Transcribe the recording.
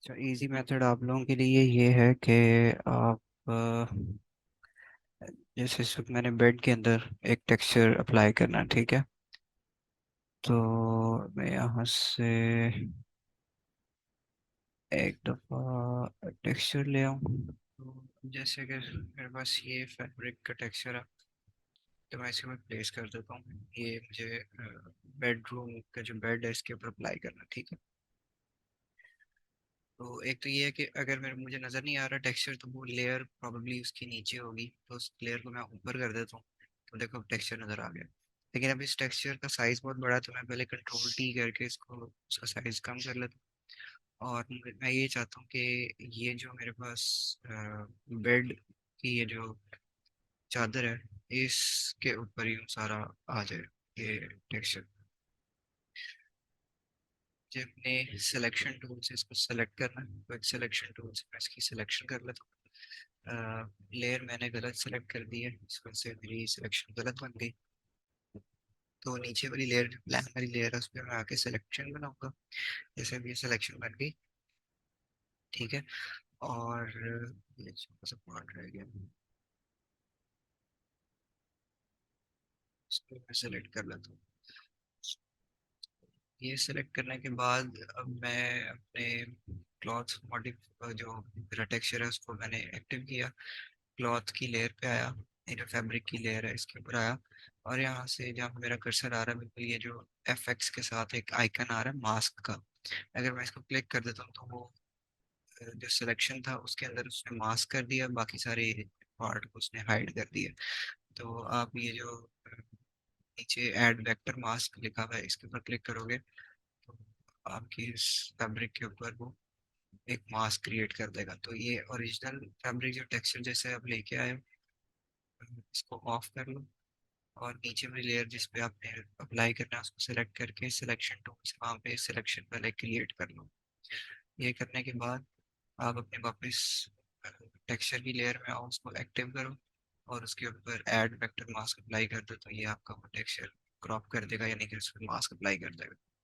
अच्छा, easy method आप लोगों के लिए ये है कि आप जैसे इस वक्त मैंने बेड के अंदर एक टेक्सचर अप्लाई करना, ठीक है। तो मैं यहाँ से एक दफ़ा टेक्सचर ले आऊँ। तो जैसे कि मेरे पास ये फैब्रिक का टेक्सचर है, तो मैं इसे मैं प्लेस कर देता हूँ। ये मुझे बेडरूम का जो बेड है इसके ऊपर अप्लाई करना, ठीक है। तो एक तो ये है कि अगर मेरे मुझे नज़र नहीं आ रहा टेक्सचर, तो वो लेयर प्रोबेबली उसके नीचे होगी, तो उस लेयर को मैं ऊपर कर देता हूँ। तो देखो अब टेक्सचर नज़र आ गया। लेकिन अब इस टेक्सचर का साइज़ बहुत बड़ा है, तो मैं पहले कंट्रोल टी करके इसको उसका साइज़ कम कर लेता हूँ। और मैं ये चाहता हूँ कि ये जो मेरे पास बेड की ये जो चादर है, इसके ऊपर ही सारा आ जाए ये टेक्सचर। मुझे अपने सिलेक्शन टूल से इसको सेलेक्ट करना है, तो एक सिलेक्शन टूल से मैं इसकी सिलेक्शन कर लेता हूँ। लेयर मैंने गलत सेलेक्ट कर दी है, इस वजह से मेरी सिलेक्शन गलत बन गई। तो नीचे वाली लेयर, ब्लैक वाली लेयर है, उस पर मैं आके सिलेक्शन बनाऊंगा। जैसे अभी सिलेक्शन बन गई, ठीक है। और ये छोटा सा पार्ट रह गया, इसको मैं सेलेक्ट कर लेता हूँ। ये सेलेक्ट करने के बाद अब मैं अपने क्लॉथ मॉडिफ जो मेरा टेक्सचर है उसको मैंने एक्टिव किया। क्लॉथ की लेयर पे आया, ये जो फैब्रिक की लेयर है इसके ऊपर आया। और यहाँ से जहाँ पे मेरा कर्सर आ रहा है, बिल्कुल ये जो एफ के साथ एक आइकन आ रहा है मास्क का, अगर मैं इसको क्लिक कर देता हूँ तो वो जो सिलेक्शन था उसके अंदर उसने मास्क कर दिया, बाकी सारे पार्ट को उसने हाइड कर दिया। तो आप ये जो नीचे ऐड वेक्टर मास्क लिखा हुआ है इसके ऊपर क्लिक करोगे, तो आपकी इस फैब्रिक के ऊपर वो एक मास्क क्रिएट कर देगा। तो ये ओरिजिनल फैब्रिक जो टेक्सचर जैसे आप लेके आए हो, इसको ऑफ कर लो। और नीचे वाली लेयर जिस पे आपने अप्लाई करना है उसको सिलेक्ट करके सिलेक्शन टूल से वहाँ पे सिलेक्शन पहले क्रिएट कर लो। ये करने के बाद आप अपने वापस टेक्सचर की लेयर में आओ, उसको एक्टिव करो और उसके ऊपर ऐड वेक्टर मास्क अप्लाई कर दो, तो ये आपका वो टेक्सचर क्रॉप कर देगा, यानी कि उस पर मास्क अप्लाई कर देगा।